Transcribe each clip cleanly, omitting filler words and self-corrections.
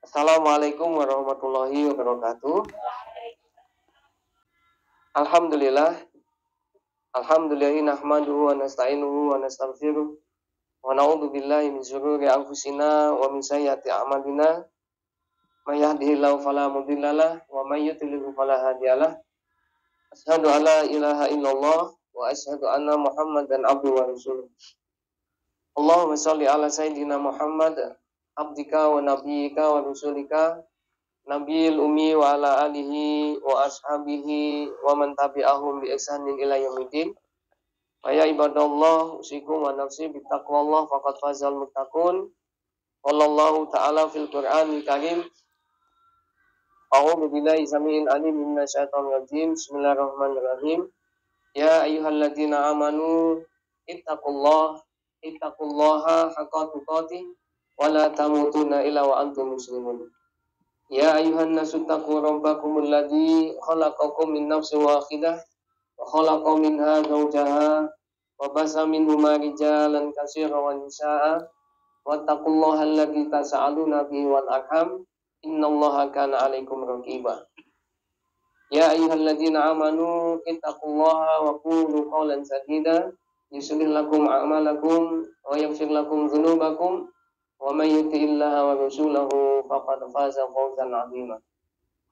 Assalamualaikum warahmatullahi wabarakatuh. Alhamdulillah. Alhamdulillahi nahmaduhu wa nasta'inuhu wa nastaghfiruh wa na'udzu billahi min syururi anfusina wa min sayyiati a'malina. May yahdihillahu fala mudhillalah wa may yudlil fala hadiyalah. Asyhadu an la ilaha illallah wa asyhadu anna Muhammadan abduhu wa rasuluh. Allahumma shalli ala sayyidina Muhammad abdika wa nabiyyika wa rasulika Nabil Umi wa ala alihi wa ashabihi wa man tabi'ahum bi ihsanin ila yaumil wa ya ibadallah usikum wa nafsi bi taqwallah faqad fazal muttaqun. Wallahu ta'ala fil Qur'anil Karim. A'udzu billahi samii'il alim minasyaitonir rajim. Bismillahirrahmanirrahim. Ya ayyuhalladzina amanu ittaqullaha haqqa tuqatih wa la tamutunna illa wa antum muslimun. Ya ayuhan nasu taqu rabbakumul ladzi khalaqakum min nafsin wahidah wa khalaqa minha zawjaha wa basa minhuma rijalan katsiran wa nisaa'a wattaqullaha alladzi tasaaluna bihi wal arham innallaha kana 'alaikum raqiba. Ya ayyuhalladzina amanu ittaqullaha wa qulu qawlan sadida yuslih lakum a'malakum wa yaghfir lakum dzunubakum wa may yuti'illaha wa rasulahu faqad faza fawzan 'azima.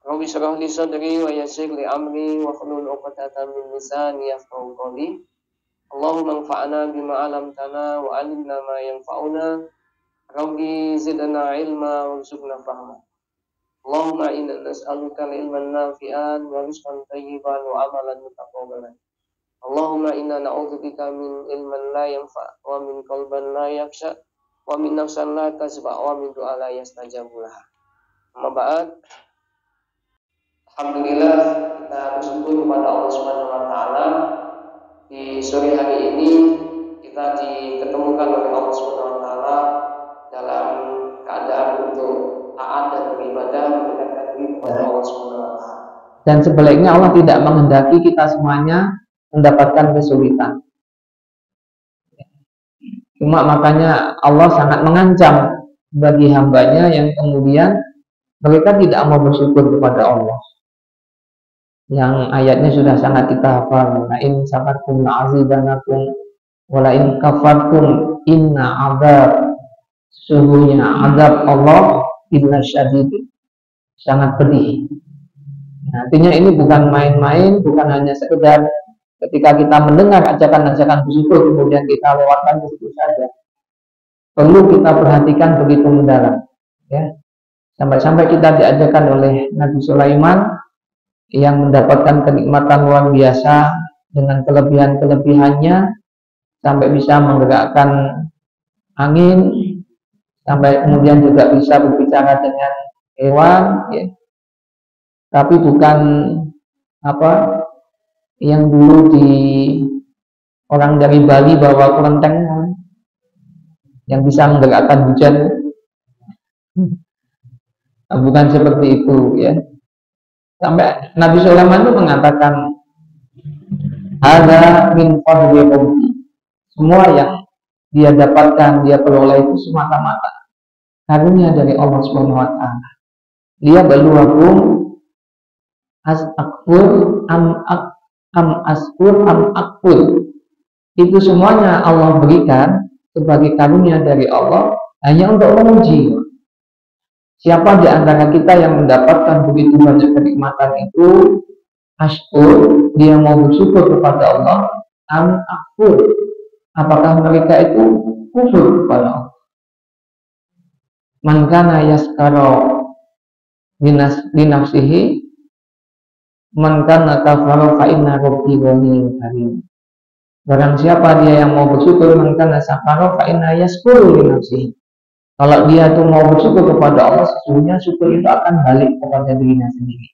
Rabbi shrah li sadri wa yassir li amri wa hlul 'uqdatam min lisani yafqahu qawli. Allahumma anfa'na bima 'allamtana wa 'allimna ma yanfa'una. Rabbi zidna 'ilma warzuqna fahma. Allahumma inna nas'aluka ilman nafi'an wa rizqan thayyiban wa amalan mutaqabbalan. Allahumma inna na'udzubika min ilmin la yanfa' wa min qalbin la yakhsha wa min nafsan la tasba wa min du'a la yastajabu laha. Amma ba'd. Alhamdulillah kita bersyukur kepada Allah Subhanahu wa taala di sore hari ini kita diketemukan oleh Allah Subhanahu wa taala dalam keadaan untuk taat dan beribadah mendekatkan diri kepada Allah Subhanahu wa taala. Dan sebaliknya Allah tidak menghendaki kita semuanya mendapatkan kesulitan. Cuma makanya Allah sangat mengancam bagi hambanya yang kemudian mereka tidak mau bersyukur kepada Allah. Yang ayatnya sudah sangat kita hafal. La in sakartum la'azidanakum wa la in kafartum inna adzab. Sesungguhnya azab Allah illa syadid. Sangat pedih. Nah, artinya ini bukan main-main, bukan hanya sekedar ketika kita mendengar ajakan-ajakan bersyukur kemudian kita lewatkan begitu saja. Perlu kita perhatikan begitu mendalam, ya. Sampai-sampai kita diajarkan oleh Nabi Sulaiman yang mendapatkan kenikmatan luar biasa dengan kelebihan-kelebihannya sampai bisa menggerakkan angin, sampai kemudian juga bisa berbicara dengan hewan, ya. Tapi bukan yang dulu di orang dari Bali bawa kelenteng yang bisa menggerakkan hujan, bukan seperti itu, ya. Sampai Nabi Sulaiman itu mengatakan ada min fadli rabbi, semua yang dia dapatkan, dia peroleh itu semata-mata karunia dari Allah Subhanahu wa taala. Dia baluakum asakfur am askur am akfur. Itu semuanya Allah berikan sebagai karunia dari Allah hanya untuk menguji siapa di antara kita yang mendapatkan begitu banyak kenikmatan itu askur, dia mau bersyukur kepada Allah, am akfur, apakah mereka itu kufur kepada Allah. Man kana yaskara linafsihi man kana kafara fa inna rabbi ghaniyyun karim. Barang siapa dia yang mau bersyukur, man kana sakara fa inna yaskuru li nafsihi. Kalau dia itu mau bersyukur kepada Allah, sesungguhnya syukur itu akan balik kepada dirinya sendiri.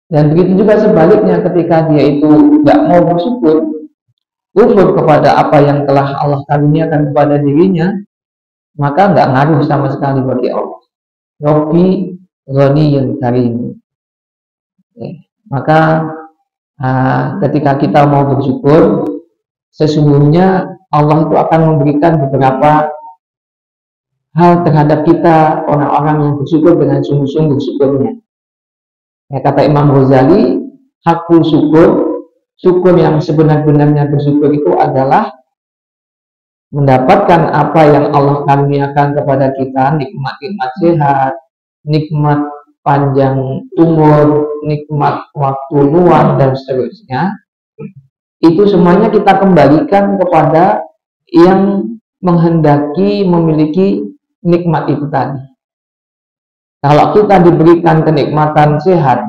Dan begitu juga sebaliknya, ketika dia itu tidak mau bersyukur, kufur kepada apa yang telah Allah karuniakan kepada dirinya, maka nggak ngaruh sama sekali bagi Allah. Rabbi ghaniyyun karim. Maka ketika kita mau bersyukur, sesungguhnya Allah itu akan memberikan beberapa hal terhadap kita orang-orang yang bersyukur dengan sungguh-sungguh syukurnya. Ya, kata Imam Ghazali, hakul syukur, syukur yang sebenar-benarnya bersyukur itu adalah mendapatkan apa yang Allah karuniakan kepada kita, nikmat-nikmat sehat, nikmat panjang umur, nikmat waktu luang, dan seterusnya. Itu semuanya kita kembalikan kepada yang menghendaki memiliki nikmat itu tadi. Kalau kita diberikan kenikmatan sehat,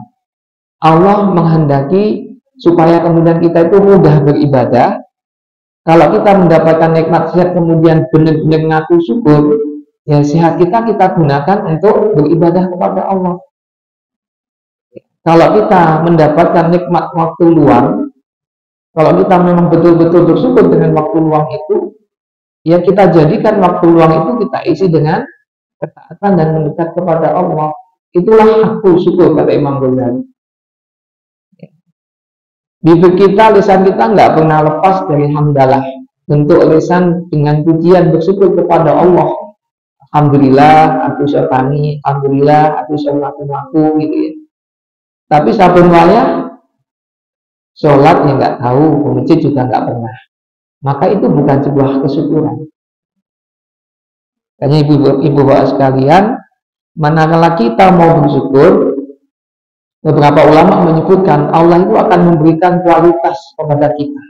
Allah menghendaki supaya kemudian kita itu mudah beribadah. Kalau kita mendapatkan nikmat sehat kemudian benar-benar ngaku syukur, ya sehat kita gunakan untuk beribadah kepada Allah. Kalau kita mendapatkan nikmat waktu luang, kalau kita memang betul-betul bersyukur dengan waktu luang itu, ya kita jadikan waktu luang itu kita isi dengan ketaatan dan mendekat kepada Allah. Itulah hakul syukur, kata Imam Ghazali. Bibir kita, lisan kita nggak pernah lepas dari hamdalah, bentuk lisan dengan pujian bersyukur kepada Allah. Alhamdulillah, aku syukani, alhamdulillah, aku syukur gitu ya. Tapi sabun wayah sholat yang nggak tahu, ke masjid juga nggak pernah. Maka itu bukan sebuah kesyukuran. Hanya ibu bapak sekalian, manakala kita mau bersyukur, beberapa ulama menyebutkan Allah itu akan memberikan kualitas kepada kita.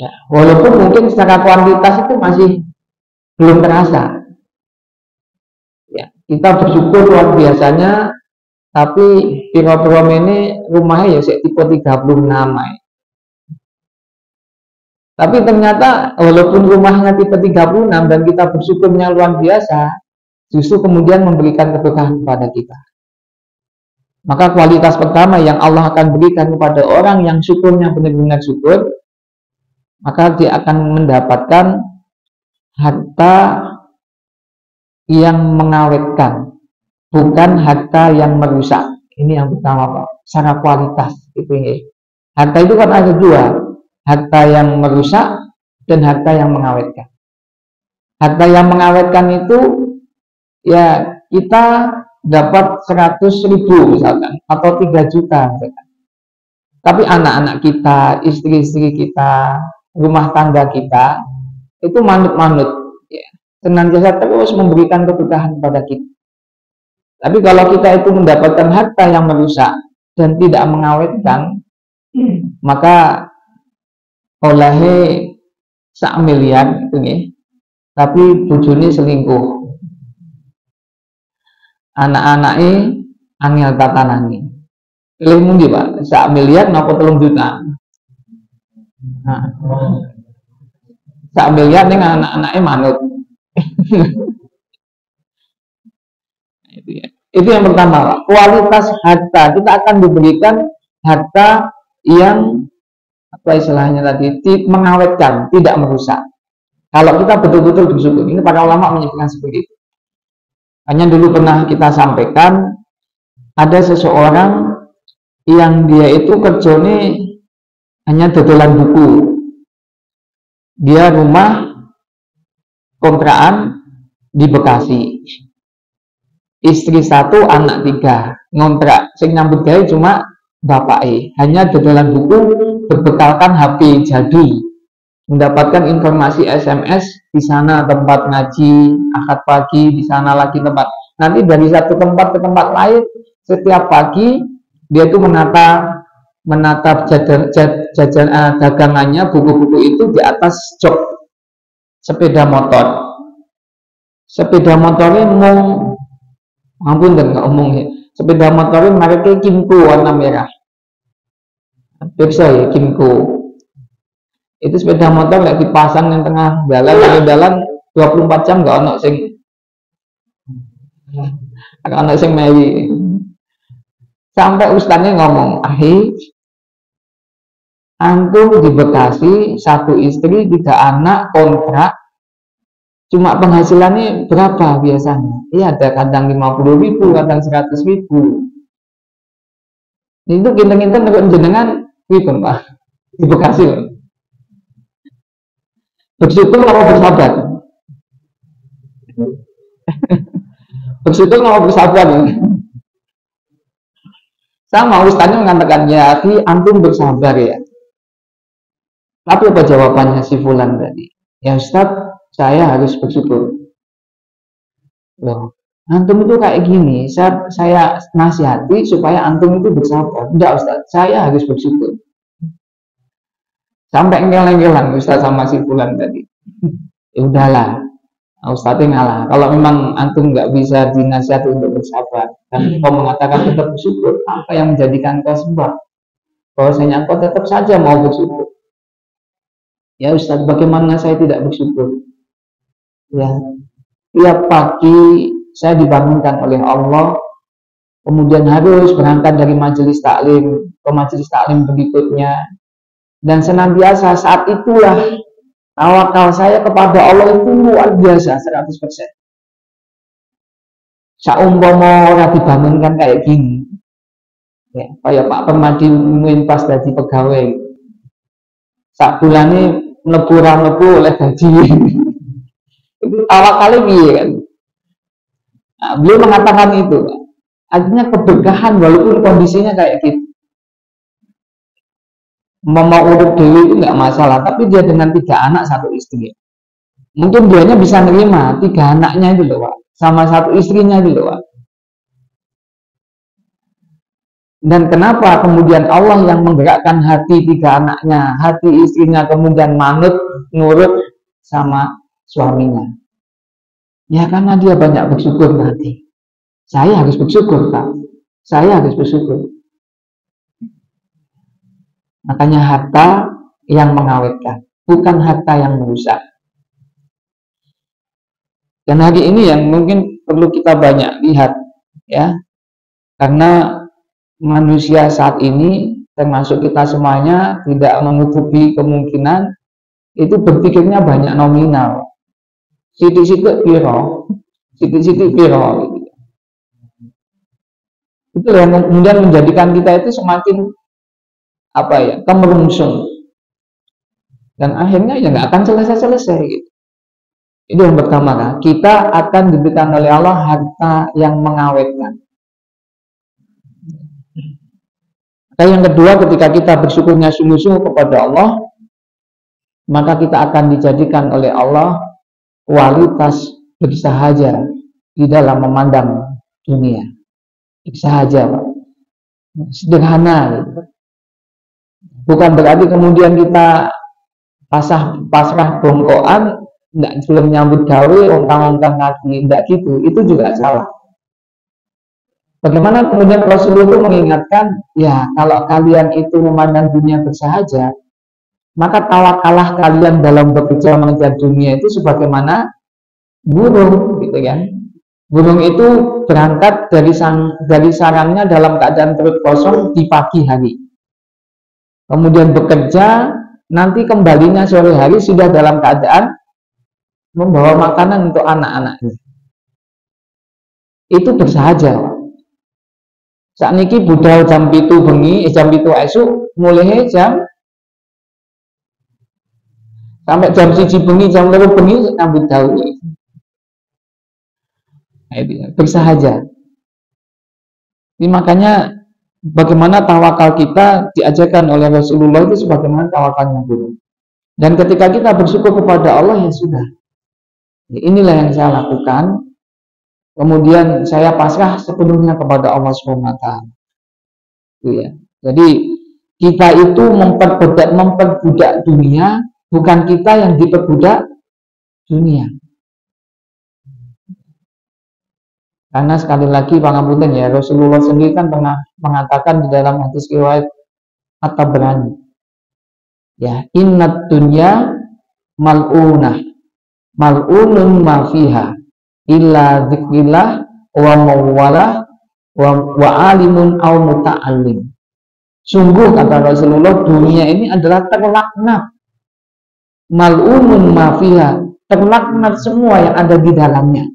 Ya, walaupun mungkin secara kuantitas itu masih belum terasa. Ya, kita bersyukur luar biasanya, tapi piro-piro ini rumahnya ya tipe 36 ya. Tapi ternyata walaupun rumahnya tipe 36 dan kita bersyukurnya luar biasa, justru kemudian memberikan keberkahan kepada kita. Maka kualitas pertama yang Allah akan berikan kepada orang yang syukurnya benar-benar syukur, maka dia akan mendapatkan harta yang mengawetkan, bukan harta yang merusak. Ini yang pertama, Pak. Secara kualitas itu ya. Harta itu kan ada dua, harta yang merusak dan harta yang mengawetkan. Harta yang mengawetkan itu ya kita dapat 100.000 misalkan, atau 3 juta misalkan. Tapi anak-anak kita, istri-istri kita, rumah tangga kita itu manut-manut ya, senantiasa terus memberikan keberkahan kepada kita. Tapi kalau kita itu mendapatkan harta yang merusak dan tidak mengawetkan, maka oleh 1 miliar itu nih, tapi bojone selingkuh, anak-anaknya angel tatanani. Pilih mundi Pak, 1 miliar napa 3 juta. Nah, 1 miliar ning anak-anaknya manut. Itu ya. Itu yang pertama, Pak. Kualitas harta, kita akan diberikan harta yang apa istilahnya tadi, mengawetkan, tidak merusak. Kalau kita betul-betul bersyukur, ini para ulama menyebutkan seperti itu. Hanya dulu pernah kita sampaikan, ada seseorang yang dia itu kerjanya hanya dodolan buku. Dia rumah kontrakan di Bekasi. Istri 1, anak 3, ngontrak. Sing nyambut gawe cuma bapake. Hanya dodolan buku berbekalkan HP jadi. Mendapatkan informasi SMS di sana tempat ngaji, akad pagi di sana lagi tempat. Nanti dari satu tempat ke tempat lain, setiap pagi dia itu menata dagangannya, buku-buku itu di atas jok sepeda motor. Sepeda motornya ampun dan nggak omong ya. Sepeda motornya mereknya Kimco warna merah. Bisa ya Kimco. Itu sepeda motor nggak dipasang di tengah jalan 24 jam nggak ono sing meli. Sampai ustaznya ngomong, antum di Bekasi 1 istri 3 anak kontrak, cuma penghasilannya berapa biasanya? Iya, ada kadang 50.000, kadang 100.000. Itu kinten-kinten jenengan gitu Pak di Bekasi loh. Bersyukur atau bersabar? Bersyukur mau bersabar ya. Sama ustaznya mengatakan, ya akhi, antum bersabar ya. Tapi apa jawabannya si Fulan tadi? Ya Ustaz, saya harus bersyukur. Loh, antum itu kayak gini, saya nasihati supaya antum itu bersabar. Enggak Ustaz, saya harus bersyukur. Sampai engkel-engkelan Ustaz sama si Fulan tadi. Ya udahlah, Ustaznya ngalah. Kalau memang antum nggak bisa dinasihati untuk bersabar, dan kau mengatakan tetap bersyukur, apa yang menjadikan kau sebab? Bahwasanya kau tetap saja mau bersyukur. Ya Ustaz, bagaimana saya tidak bersyukur? Ya, tiap pagi saya dibangunkan oleh Allah, kemudian harus berangkat dari majelis taklim ke majelis taklim berikutnya, dan senantiasa saat itulah tawakal saya kepada Allah itu luar biasa 100%. Saumpama ora dibangunkan kayak gini, ya, kayak Pak Permadi pas jadi pegawai, sak bulane mlebu oleh gaji. Itu tawakalnya piye kan? Nah, beliau mengatakan itu, artinya keberkahan walaupun kondisinya kayak gitu. Mau urut dewi itu nggak masalah, tapi dia dengan 3 anak 1 istri, mungkin dianya bisa nerima 3 anaknya itu loh Pak, sama 1 istrinya itu loh Pak. Dan kenapa kemudian Allah yang menggerakkan hati 3 anaknya, hati istrinya kemudian manut, nurut sama suaminya? Ya karena dia banyak bersyukur nanti. Saya harus bersyukur Pak, saya harus bersyukur. Makanya harta yang mengawetkan, bukan harta yang merusak. Dan hari ini yang mungkin perlu kita banyak lihat, ya, karena manusia saat ini, termasuk kita semuanya, tidak menutupi kemungkinan itu berpikirnya banyak nominal. Sidik-sidik piro, sidik-sidik piro. Itu yang kemudian menjadikan kita itu semakin kemerungsung, dan akhirnya ya nggak akan selesai gitu. Itu yang pertama kan, kita akan diberikan oleh Allah harta yang mengawetkan. Dan yang kedua, ketika kita bersyukurnya sungguh-sungguh kepada Allah, maka kita akan dijadikan oleh Allah kualitas bersahaja di dalam memandang dunia. Bersahaja Pak, sederhana gitu. Bukan berarti kemudian kita pasrah bongkoan, tidak belum nyambut gawe, ongkang-ongkang kaki, tidak gitu, itu juga salah. Bagaimana kemudian Rasulullah itu mengingatkan, ya kalau kalian itu memandang dunia bersahaja, maka tawakalah kalian dalam bekerja mengejar dunia itu sebagaimana burung, gitu kan? Burung itu berangkat dari sarangnya dalam keadaan perut kosong di pagi hari. Kemudian bekerja, nanti kembalinya sore hari sudah dalam keadaan membawa makanan untuk anak-anaknya. Itu bersahaja. Saat niki budal jam 7 bengi, jam 7 esuk, mulai jam sampai jam 1 bengi, jam 2 bengi nyambut gawe. Nah, itu bersahaja. Ini makanya bagaimana tawakal kita diajarkan oleh Rasulullah itu sebagaimana tawakalnya guru. Dan ketika kita bersyukur kepada Allah, ya sudah. Inilah yang saya lakukan. Kemudian saya pasrah sepenuhnya kepada Allah SWT. Ya. Jadi kita itu memperbudak dunia, bukan kita yang diperbudak dunia. Karena sekali lagi pangapunten ya, Rasulullah sendiri kan pernah mengatakan di dalam hadis riwayat At-Tabrani, ya, innad dunya mal'unah, mal'unun ma fiha illa dzikrillah wa mawalah wa alimun aw muta'allim. Sungguh kata Rasulullah, dunia ini adalah terlaknat, mal'unun ma fiha, terlaknat semua yang ada di dalamnya.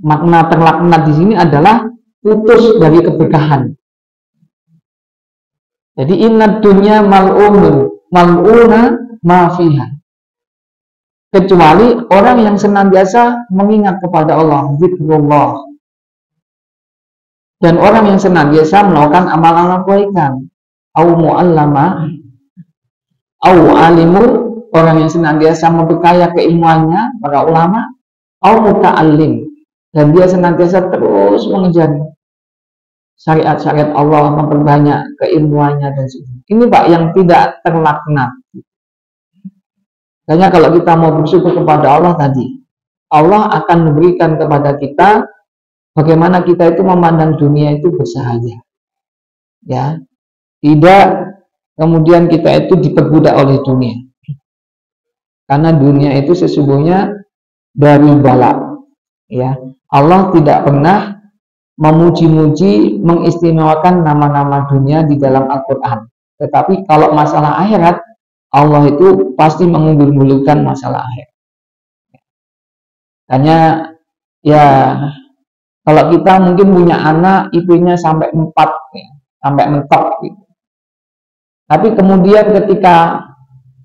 Makna terlaknat di sini adalah putus dari keberkahan. Jadi innad dunya mal'unun, mal'una ma fiha. kecuali orang yang senantiasa mengingat kepada Allah, zikrullah, dan orang yang senantiasa melakukan amal-amal kebaikan, au mu'allama, au alimul, orang yang senantiasa memperkaya keilmuannya, para ulama, au muta'allim, dan dia senantiasa terus mengejar syariat-syariat Allah, memperbanyak keilmuannya dan sebagainya. Ini Pak yang tidak terlaknat. Makanya kalau kita mau bersyukur kepada Allah tadi, Allah akan memberikan kepada kita bagaimana kita itu memandang dunia itu bersahaja. Ya. Tidak kemudian kita itu diperbudak oleh dunia. Karena dunia itu sesungguhnya dari bala. Ya. Allah tidak pernah memuji-muji, mengistimewakan nama-nama dunia di dalam Al-Quran. Tetapi kalau masalah akhirat, Allah itu pasti mengunggul-unggulkan masalah akhirat. Hanya ya, kalau kita mungkin punya anak, IP-nya sampai 4, ya, sampai mentok gitu. Tapi kemudian ketika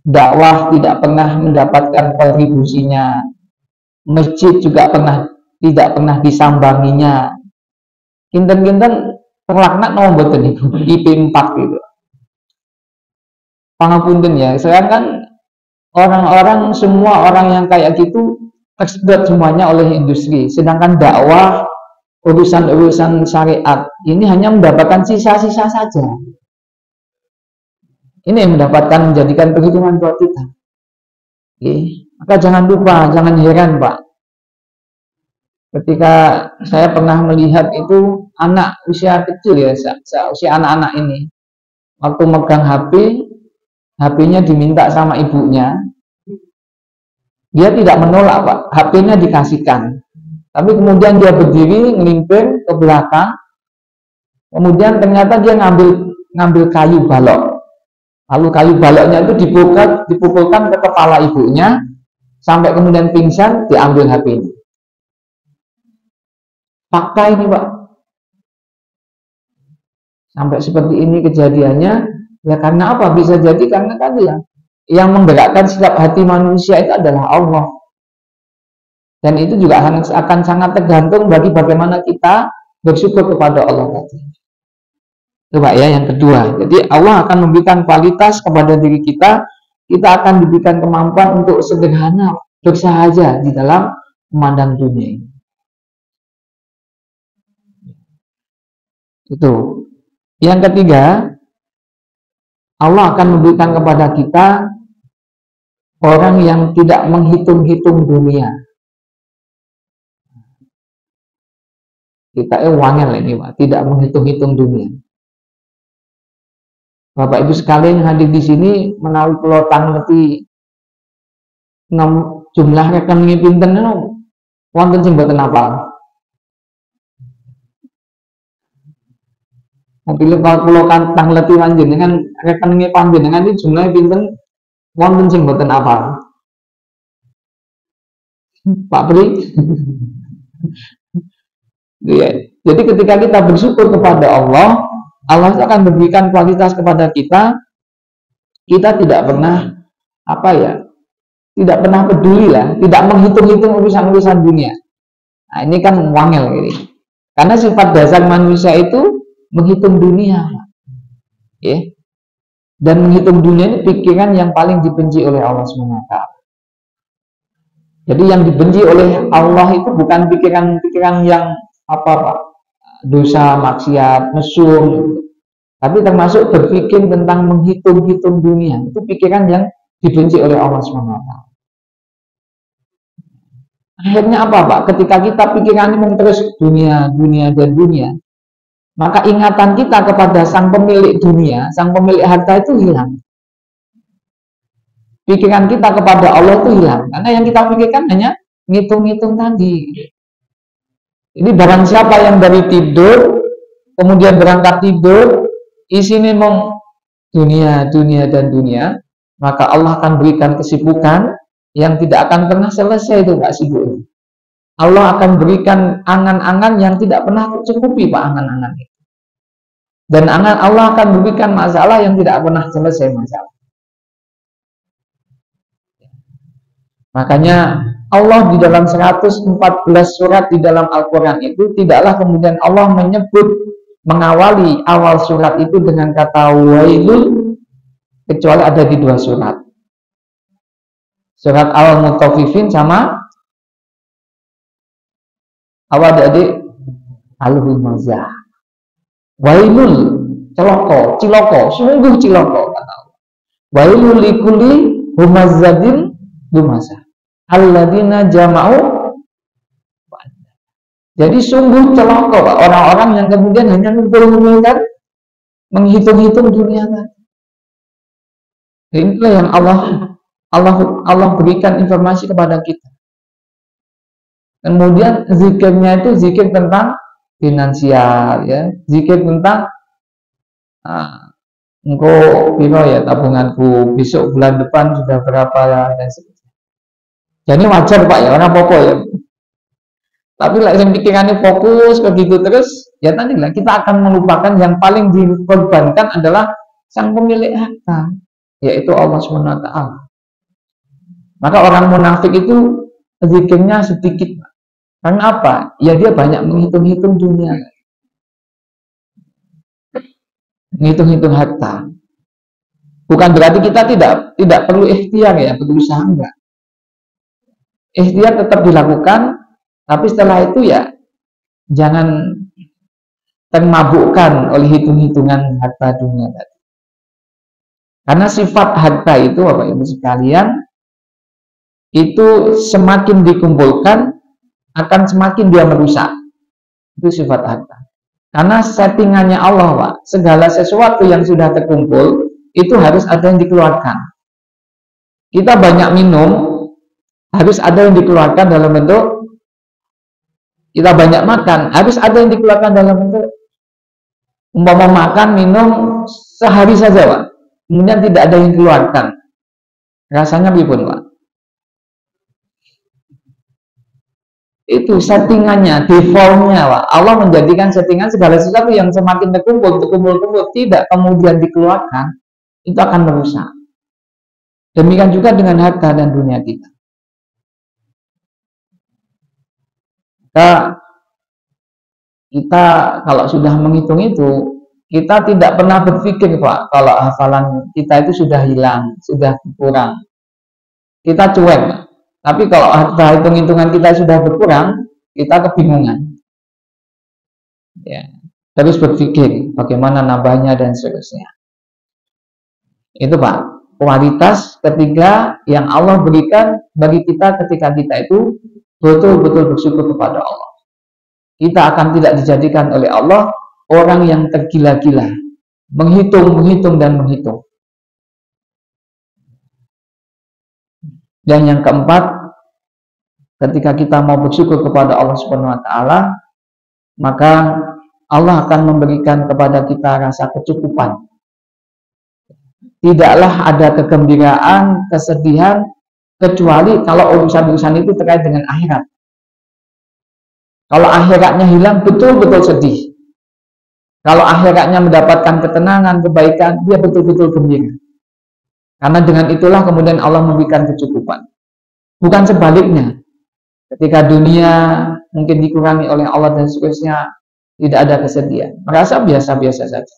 dakwah tidak pernah mendapatkan kontribusinya, masjid juga tidak pernah disambanginya, kinten-kinten terlaknat nomor boten itu IP 4 gitu. Pangapunten ya, sekarang kan orang-orang, semua orang yang kayak gitu tersedot semuanya oleh industri, sedangkan dakwah, urusan-urusan syariat ini hanya mendapatkan sisa-sisa saja. Ini yang mendapatkan, menjadikan perhitungan buat kita. Oke. Maka jangan lupa, jangan heran Pak, ketika saya pernah melihat itu anak usia kecil ya, usia anak-anak ini, waktu megang HP-nya diminta sama ibunya, dia tidak menolak Pak, HP-nya dikasihkan. Tapi kemudian dia berdiri, ngelimpir ke belakang, kemudian ternyata dia ngambil kayu balok. Lalu kayu baloknya itu dipukulkan ke kepala ibunya, sampai kemudian pingsan, diambil HP-nya. Fakta ini Pak. Sampai seperti ini kejadiannya, ya karena apa? Bisa jadi karena tadi ya, yang menggerakkan setiap hati manusia itu adalah Allah. Dan itu juga akan sangat tergantung bagi bagaimana kita bersyukur kepada Allah tadi. Coba ya, yang kedua. Jadi Allah akan memberikan kualitas kepada diri kita akan diberikan kemampuan untuk sederhana, bersahaja di dalam memandang dunia ini. Itu. Yang ketiga, Allah akan memberikan kepada kita orang yang tidak menghitung-hitung dunia. Kita wangel ini Pak, tidak menghitung-hitung dunia. Bapak Ibu sekalian yang hadir di sini, menawi kula tangleti jumlah rekening pinten wonten sing mboten apal. Mobil kalau pulau kantang letih panjenengan rekeningnya panjenengan ini jumlahnya pinten wonten sing mboten apal. Pak Pri. Ya. Jadi ketika kita bersyukur kepada Allah, Allah akan memberikan kualitas kepada kita. Kita tidak pernah tidak pernah peduli lah, tidak menghitung-hitung urusan-urusan dunia. Nah, ini kan wangel ini. Karena sifat dasar manusia itu menghitung dunia, ya. Dan menghitung dunia ini pikiran yang paling dibenci oleh Allah SWT. Jadi yang dibenci oleh Allah itu bukan pikiran-pikiran yang dosa, maksiat, mesum, tapi termasuk berpikir tentang menghitung-hitung dunia. Itu pikiran yang dibenci oleh Allah SWT. Akhirnya apa Pak? Ketika kita pikirannya terus dunia, dan dunia, maka ingatan kita kepada sang pemilik dunia, sang pemilik harta itu hilang. Pikiran kita kepada Allah itu hilang. Karena yang kita pikirkan hanya ngitung-ngitung tadi. Ini barang siapa yang dari tidur, kemudian berangkat tidur, isinya mau dunia, dan dunia, maka Allah akan berikan kesibukan yang tidak akan pernah selesai itu Pak sibuk. Allah akan berikan angan-angan yang tidak pernah tercukupi Pak, angan-angan itu. Dan Allah akan memberikan masalah yang tidak pernah selesai masalah. Makanya Allah di dalam 114 surat di dalam Al-Quran itu tidaklah kemudian Allah menyebut mengawali awal surat itu dengan kata wailul, kecuali ada di 2 surat. Surat Al-Mutaffifin sama apa adik? Al-Humazah. Wailul, ciloko, sungguh ciloko kata Allah. Wailul likulli humazadin lumazah. Alladzina jama'u. Jadi sungguh celaka Pak, orang-orang yang kemudian hanya ngumpul-ngumpulkan, menghitung-hitung dunia tadi. Inilah yang Allah berikan informasi kepada kita. Kemudian zikirnya itu zikir tentang finansial, ya, zikir tentang engkau piro ya tabunganku, besok bulan depan sudah berapa ya, dan sebagainya. Jadi wajar Pak ya, orang pokok ya. Tapi lah yang pikirannya fokus ke gitu terus, ya tadi lah kita akan melupakan yang paling dikorbankan adalah sang pemilik harta, yaitu Allah SWT. Maka orang munafik itu zikirnya sedikit. Karena apa? Ya dia banyak menghitung-hitung dunia, menghitung-hitung harta. Bukan berarti kita tidak perlu ikhtiar ya, berusaha enggak. Ikhtiar tetap dilakukan, tapi setelah itu ya jangan termabukkan oleh hitung-hitungan harta dunia tadi. Karena sifat harta itu Bapak Ibu sekalian, itu semakin dikumpulkan akan semakin dia merusak. Itu sifat harta. Karena settingannya Allah Pak, segala sesuatu yang sudah terkumpul itu harus ada yang dikeluarkan. Kita banyak minum, harus ada yang dikeluarkan dalam bentuk. Kita banyak makan, harus ada yang dikeluarkan dalam bentuk. Umpama makan, minum sehari saja Pak, kemudian tidak ada yang dikeluarkan, rasanya bagaimana Pak? Itu settingannya, defaultnya Pak. Allah menjadikan settingan segala sesuatu yang semakin terkumpul, tidak kemudian dikeluarkan, itu akan merusak. Demikian juga dengan harta dan dunia kita. Kita kalau sudah menghitung itu, kita tidak pernah berpikir Pak, kalau hafalan kita itu sudah hilang, sudah kurang. Kita cuek Pak. Tapi kalau harta hitung-hitungan kita sudah berkurang, kita kebingungan. Ya, terus berpikir bagaimana nambahnya dan seterusnya. Itu Pak, kualitas ketiga yang Allah berikan bagi kita ketika kita itu betul-betul bersyukur kepada Allah. Kita akan tidak dijadikan oleh Allah orang yang tergila-gila, menghitung dan menghitung. Dan yang keempat, ketika kita mau bersyukur kepada Allah Subhanahu wa taala, maka Allah akan memberikan kepada kita rasa kecukupan. Tidaklah ada kegembiraan, kesedihan, kecuali kalau urusan-urusan itu terkait dengan akhirat. Kalau akhiratnya hilang, betul-betul sedih. Kalau akhiratnya mendapatkan ketenangan, kebaikan, dia betul-betul gembira. Karena dengan itulah kemudian Allah memberikan kecukupan. Bukan sebaliknya. Ketika dunia mungkin dikurangi oleh Allah dan seterusnya, tidak ada kesedihan. Merasa biasa-biasa saja.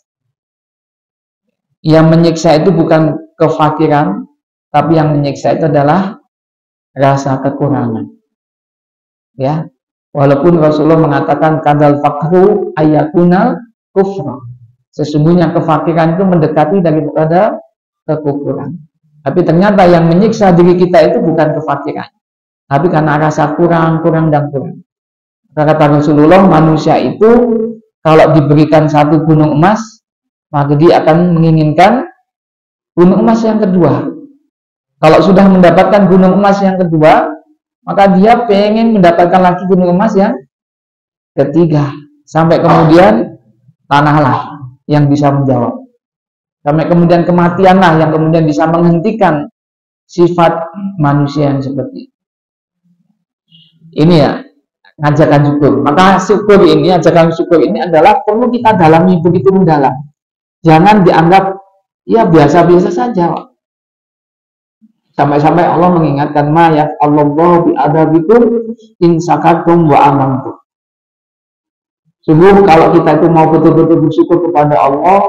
Yang menyiksa itu bukan kefakiran, tapi yang menyiksa itu adalah rasa kekurangan. Ya, walaupun Rasulullah mengatakan kadal fakru ayakunal kufra. Sesungguhnya kefakiran itu mendekati daripada kekufuran. Tapi ternyata yang menyiksa diri kita itu bukan kefakiran, tapi karena rasa kurang. Kata Rasulullah, manusia itu kalau diberikan satu gunung emas, maka dia akan menginginkan gunung emas yang kedua. Kalau sudah mendapatkan gunung emas yang kedua, maka dia pengen mendapatkan lagi gunung emas yang ketiga. Sampai kemudian tanahlah yang bisa menjawab. Sampai kemudian kematianlah yang kemudian bisa menghentikan sifat manusia yang seperti ini ya, ajakan syukur. Maka syukur ini, ajakan syukur ini adalah perlu kita dalami begitu mendalam. Jangan dianggap ya biasa-biasa saja. Sampai-sampai Allah mengingatkan ma yaf'alullahu bi'adabikum in syakartum wa amantum. Sungguh kalau kita itu mau betul-betul bersyukur kepada Allah,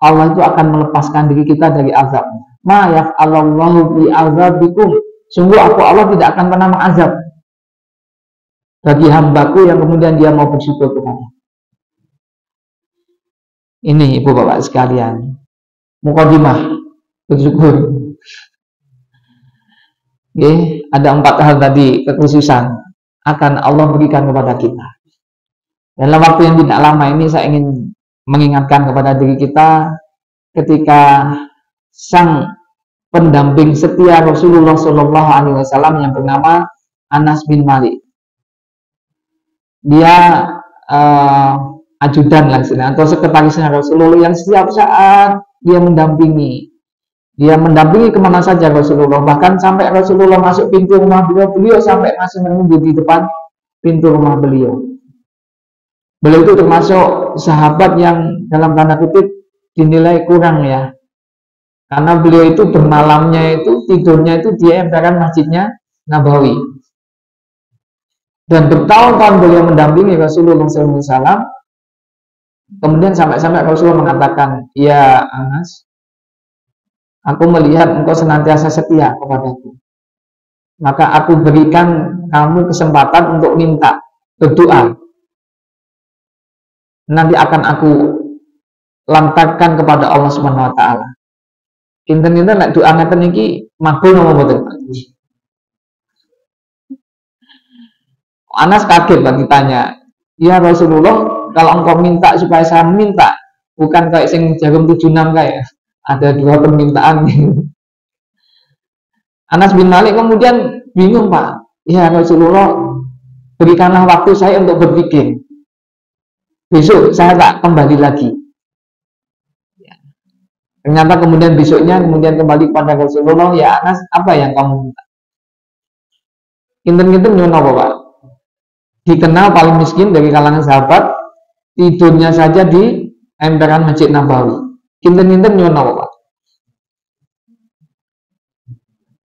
Allah itu akan melepaskan diri kita dari azab. Ma yaf'alullahu bi'adabikum. Sungguh Allah tidak akan pernah mengazab bagi hambaku yang kemudian dia mau bersyukur kepada. Ini ibu bapak sekalian, mukadimah bersyukur. Ada 4 hal tadi kekhususan akan Allah berikan kepada kita. Dalam waktu yang tidak lama ini saya ingin mengingatkan kepada diri kita ketika sang pendamping setia Rasulullah SAW yang bernama Anas bin Malik. Dia ajudan lah atau sekretarisnya Rasulullah yang setiap saat dia mendampingi kemana saja Rasulullah, bahkan sampai Rasulullah masuk pintu rumah beliau sampai masih menunggu di depan pintu rumah beliau. Beliau itu termasuk sahabat yang dalam tanda kutip dinilai kurang ya, karena beliau itu bermalamnya itu tidurnya itu di emperan masjidnya Nabawi, dan bertahun-tahun beliau mendampingi Rasulullah SAW. Kemudian sampai-sampai Rasulullah mengatakan, ya Anas, aku melihat engkau senantiasa setia kepadaku, maka aku berikan kamu kesempatan untuk minta, berdoa. Nanti akan aku lantarkan kepada Allah Subhanahu wa taala. Kinten-kinten nek doa ngeten iki makbul napa mboten? Anas kaget bagi tanya, "Ya Rasulullah, kalau engkau minta supaya saya minta, bukan kayak sing jarum 76 kayak ada 2 permintaan." Anas bin Malik kemudian bingung, Pak. "Ya Rasulullah, berikanlah waktu saya untuk berpikir. Besok saya tak kembali lagi." Ternyata kemudian besoknya kembali kepada Rasulullah, "Ya Anas, apa yang kamu minta?" Kinten-kinten nyuwun apa, Pak? Dikenal paling miskin dari kalangan sahabat, tidurnya saja di emperan Masjid Nabawi. Kinten-kinten nyuwun apa, Pak?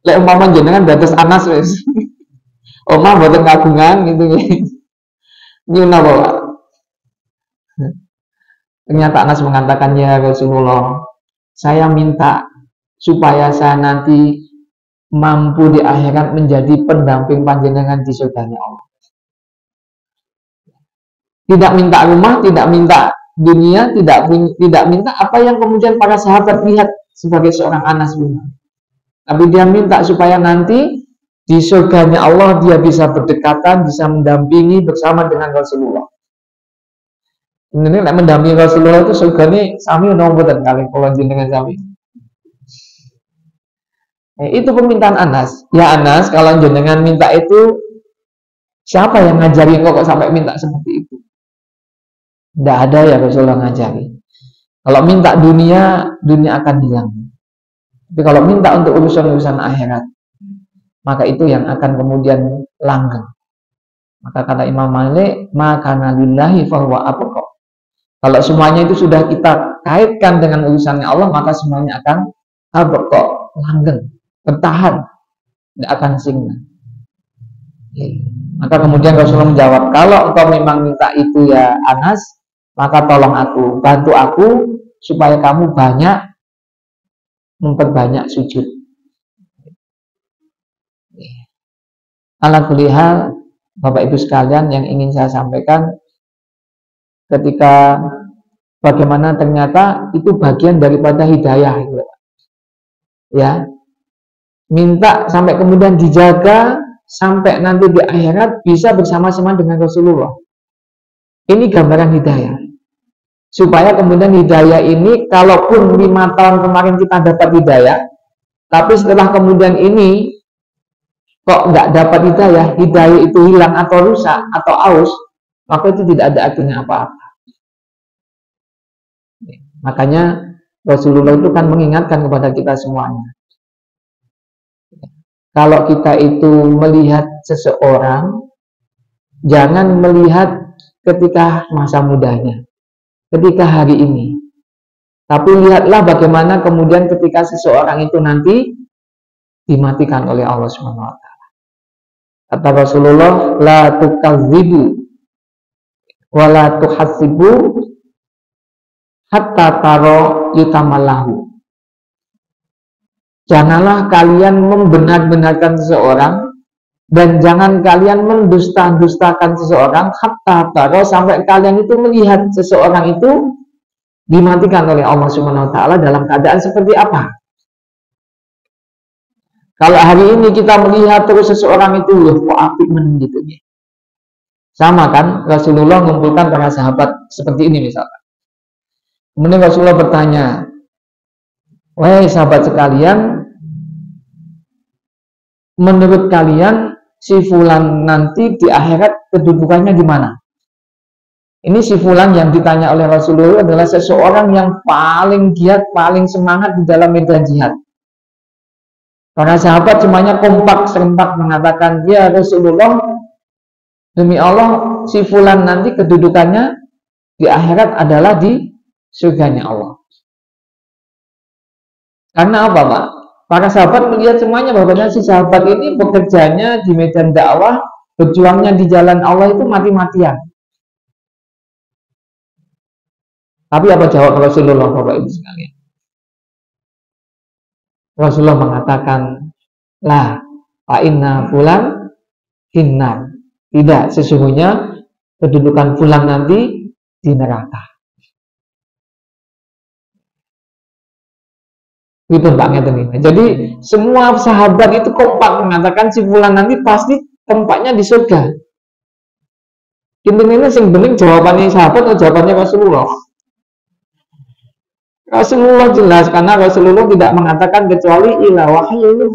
Lek umpama jenengan batas Anas wis. Omah mboten kagungan gitu ya. Nyuwun apa, Pak? Ternyata Anas mengatakan, "Ya Rasulullah, saya minta supaya saya nanti mampu di akhirat menjadi pendamping panjenengan di surganya Allah." Tidak minta rumah, tidak minta dunia, tidak minta apa yang kemudian para sahabat lihat sebagai seorang Anas bin Malik. Tapi dia minta supaya nanti di surganya Allah dia bisa berdekatan, bisa mendampingi bersama dengan Rasulullah. Ini mendampingi Rasulullah itu surganya sami nombotan kali kalau jenengan sami. Itu permintaan Anas. Ya Anas, kalau jenengan minta itu, siapa yang ngajari kok sampai minta seperti itu? Tidak ada ya Rasulullah ngajari. Kalau minta dunia, dunia akan hilang. Tapi kalau minta untuk urusan-urusan akhirat, maka itu yang akan kemudian langgeng. Maka kata Imam Malik, maka lillahi fahuwa abqa. Kalau semuanya itu sudah kita kaitkan dengan urusannya Allah, maka semuanya akan abqa, langgeng, bertahan, tidak akan singna. Maka kemudian Rasulullah menjawab, kalau engkau memang minta itu ya Anas, maka tolong aku, bantu aku supaya kamu banyak memperbanyak sujud. Ala kulli hal, Bapak Ibu sekalian, yang ingin saya sampaikan ketika bagaimana ternyata itu bagian daripada hidayah, ya, minta sampai kemudian dijaga sampai nanti di akhirat bisa bersama-sama dengan Rasulullah. Ini gambaran hidayah, supaya kemudian hidayah ini, kalaupun 5 tahun kemarin kita dapat hidayah, tapi setelah kemudian ini kok nggak dapat hidayah itu hilang atau rusak atau aus, maka itu tidak ada artinya apa-apa. Makanya Rasulullah itu kan mengingatkan kepada kita semuanya, kalau kita itu melihat seseorang, jangan melihat ketika masa mudanya, ketika hari ini, tapi lihatlah bagaimana kemudian ketika seseorang itu nanti dimatikan oleh Allah Subhanahu wa taala. Kata Rasulullah, la tukadzibu wa la tuhasibu hatta taro yutamallahu. Janganlah kalian membenar-benarkan seseorang dan jangan kalian mendusta-dustakan seseorang hatta taro, sampai kalian itu melihat seseorang itu dimatikan oleh Allah Subhanahu wa taala dalam keadaan seperti apa. Kalau hari ini kita melihat terus seseorang itu kok apik men gitu. Sama kan Rasulullah mengumpulkan para sahabat seperti ini misalkan. Kemudian Rasulullah bertanya, "Wahai sahabat sekalian, menurut kalian si fulan nanti di akhirat kedudukannya di mana?" Ini si fulan yang ditanya oleh Rasulullah adalah seseorang yang paling giat, paling semangat di dalam medan jihad. Para sahabat semuanya kompak serempak mengatakan, "Ya Rasulullah, demi Allah si fulan nanti kedudukannya di akhirat adalah di surganya Allah." Karena apa, Pak? Para sahabat melihat semuanya bahwa si sahabat ini bekerjanya di medan dakwah, berjuangnya di jalan Allah itu mati-matian. Tapi apa jawab Rasulullah, Bapak Ibu sekalian? Rasulullah mengatakan, "La fa inna fulan finnar." Tidak, sesungguhnya kedudukan fulan nanti di neraka. Itu Pak ngeten. Jadi semua sahabat itu kompak mengatakan si fulan nanti pasti tempatnya di surga. Intinya sing bening jawabannya sahabat atau jawabannya Rasulullah? Rasulullah jelas, karena Rasulullah tidak mengatakan kecuali ila wahyu.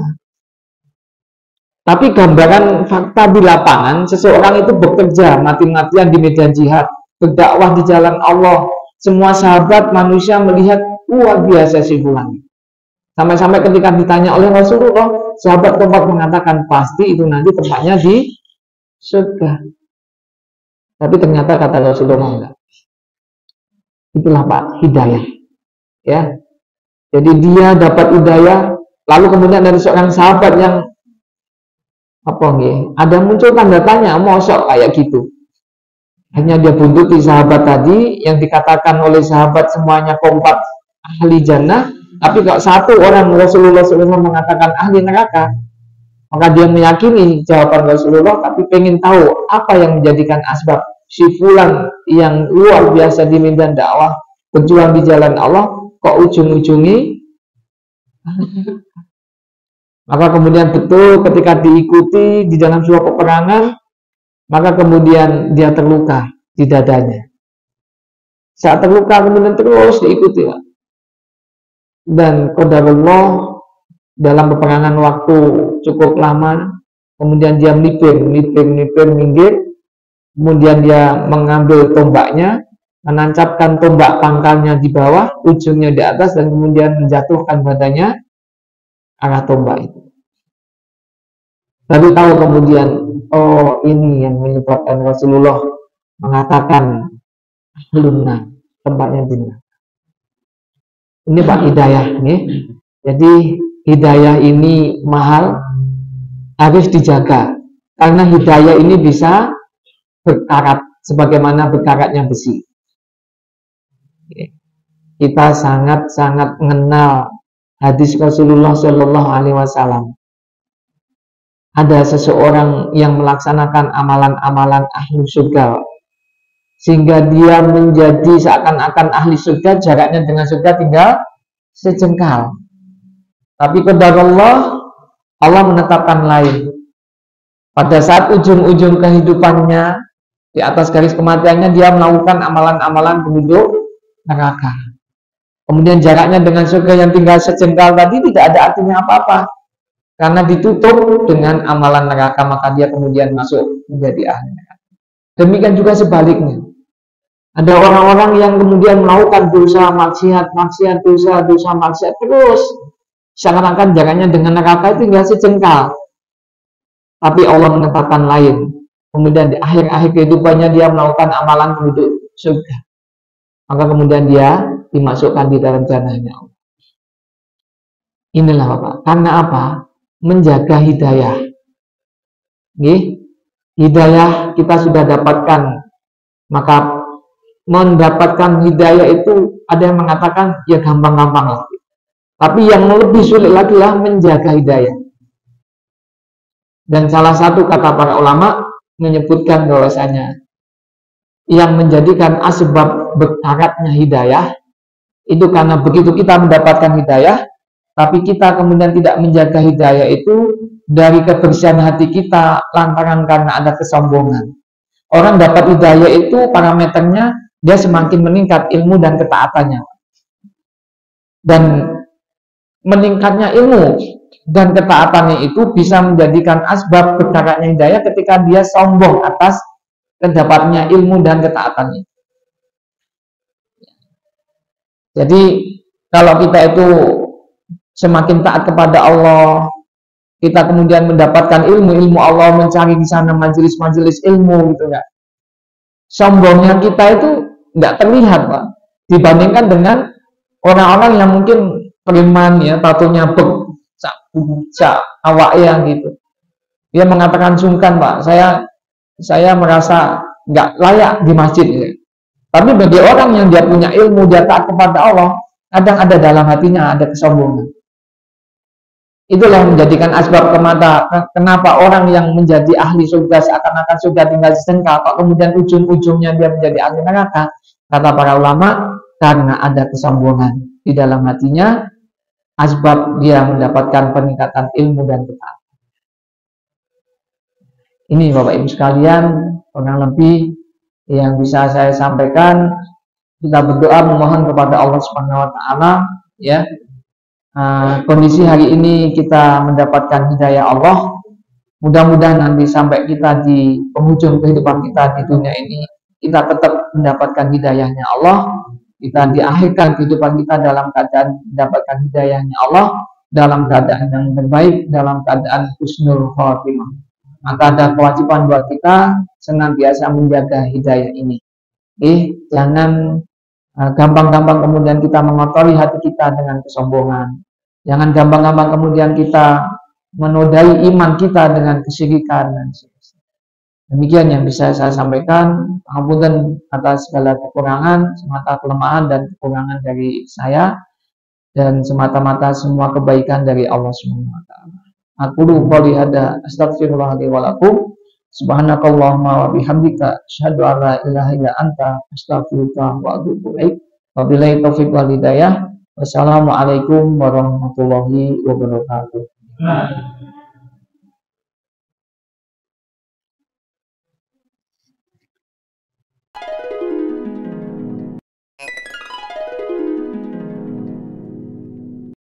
Tapi gambaran fakta di lapangan, seseorang itu bekerja mati-matian di medan jihad, berdakwah di jalan Allah. Semua sahabat manusia melihat luar biasa si fulan. Sampai-sampai ketika ditanya oleh Rasulullah, sahabat tempat mengatakan pasti itu nanti tempatnya di surga. Tapi ternyata kata Rasulullah enggak. Itulah Pak, hidayah. Ya, jadi dia dapat hidayah, lalu kemudian dari seorang sahabat yang ada muncul tanda tanya, mosok kayak gitu. Hanya dia buntuti sahabat tadi yang dikatakan oleh sahabat semuanya kompak ahli jannah, tapi kalau satu orang Rasulullah SAW mengatakan ahli neraka, maka dia meyakini jawaban Rasulullah, tapi pengen tahu apa yang menjadikan asbab si fulan yang luar biasa di medan dakwah, berjuang di jalan Allah, kok ujung-ujungi. Maka kemudian betul ketika diikuti di dalam sebuah peperangan, maka kemudian dia terluka di dadanya. Saat terluka kemudian terus diikuti, dan qadarullah dalam peperangan waktu cukup lama, kemudian dia minggir, kemudian dia mengambil tombaknya, menancapkan tombak pangkalnya di bawah, ujungnya di atas, dan kemudian menjatuhkan badannya arah tombak itu. Tapi tahu kemudian, oh ini yang menyebabkan Rasulullah mengatakan ahlunna, tempatnya di neraka. Ini Pak hidayah nih. Jadi hidayah ini mahal, harus dijaga, karena hidayah ini bisa berkarat sebagaimana berkaratnya besi. Kita sangat-sangat mengenal hadis Rasulullah Shallallahu Alaihi Wasallam. Ada seseorang yang melaksanakan amalan-amalan ahli surga, sehingga dia menjadi seakan-akan ahli surga, jaraknya dengan surga tinggal sejengkal. Tapi qadarullah, Allah menetapkan lain. Pada saat ujung-ujung kehidupannya, di atas garis kematiannya, dia melakukan amalan-amalan penduduk neraka. Kemudian jaraknya dengan surga yang tinggal sejengkal tadi tidak ada artinya apa-apa, karena ditutup dengan amalan neraka, maka dia kemudian masuk menjadi ahli neraka. Demikian juga sebaliknya. Ada orang-orang yang kemudian melakukan dosa maksiat, dosa maksiat terus, seakan-akan jaraknya dengan neraka itu tinggal sejengkal. Tapi Allah menetapkan lain. Kemudian di akhir-akhir kehidupannya dia melakukan amalan penduduk surga, maka kemudian dia dimasukkan di dalam jannahnya Allah. Inilah Bapak. Karena apa? menjaga hidayah. Hidayah kita sudah dapatkan, maka mendapatkan hidayah itu ada yang mengatakan ya gampang-gampang lah. Tapi yang lebih sulit lagi lah menjaga hidayah. Dan salah satu kata para ulama menyebutkan bahwasanya yang menjadikan asbab berkaratnya hidayah itu karena begitu kita mendapatkan hidayah, tapi kita kemudian tidak menjaga hidayah itu dari kebersihan hati kita lantaran karena ada kesombongan. Orang dapat hidayah itu parameternya dia semakin meningkat ilmu dan ketaatannya. Dan meningkatnya ilmu dan ketaatannya itu bisa menjadikan asbab berkaratnya hidayah ketika dia sombong atas kedapatnya ilmu dan ketaatannya. Jadi kalau kita itu semakin taat kepada Allah, kita kemudian mendapatkan ilmu Allah, mencari di sana majelis-majelis ilmu gitu ya. Sombongnya kita itu nggak terlihat, Pak, dibandingkan dengan orang-orang yang mungkin beriman ya, tatunya becak awaknya gitu. Dia mengatakan sungkan, Pak, saya merasa nggak layak di masjid ya. Tapi bagi orang yang dia punya ilmu, dia taat kepada Allah, kadang ada dalam hatinya ada kesombongan. Itulah yang menjadikan asbab kenapa orang yang menjadi ahli surga seakan-akan sudah tinggal sejengkal, kok kemudian ujung-ujungnya dia menjadi ahli neraka. Kata para ulama, karena ada kesombongan di dalam hatinya, asbab dia mendapatkan peningkatan ilmu dan ketaatan. Ini Bapak Ibu sekalian, kurang lebih yang bisa saya sampaikan. Kita berdoa memohon kepada Allah Subhanahu wa taala ya. Kondisi hari ini kita mendapatkan hidayah Allah. Mudah-mudahan nanti sampai kita di penghujung kehidupan kita di dunia ini, kita tetap mendapatkan hidayahnya Allah. Kita diakhirkan kehidupan kita dalam keadaan mendapatkan hidayahnya Allah, dalam keadaan yang terbaik, dalam keadaan husnul khotimah. Maka ada kewajiban buat kita senantiasa menjaga hidayah ini. Jangan gampang-gampang kemudian kita mengotori hati kita dengan kesombongan. Jangan gampang-gampang kemudian kita menodai iman kita dengan kesyirikan dan sebagainya. Demikian yang bisa saya sampaikan. Ampun atas segala kekurangan, semata kelemahan dan kekurangan dari saya, dan semata-mata semua kebaikan dari Allah Subhanahu wa taala. Aku qouli hadza astaghfirullah li wa lakum. Subhanakallahumma wa bihamdika asyhadu an la ilaha illa anta astaghfiruka wa atubu ilaik. Wabillahi taufiq wal hidayah. Wassalamualaikum warahmatullahi wabarakatuh.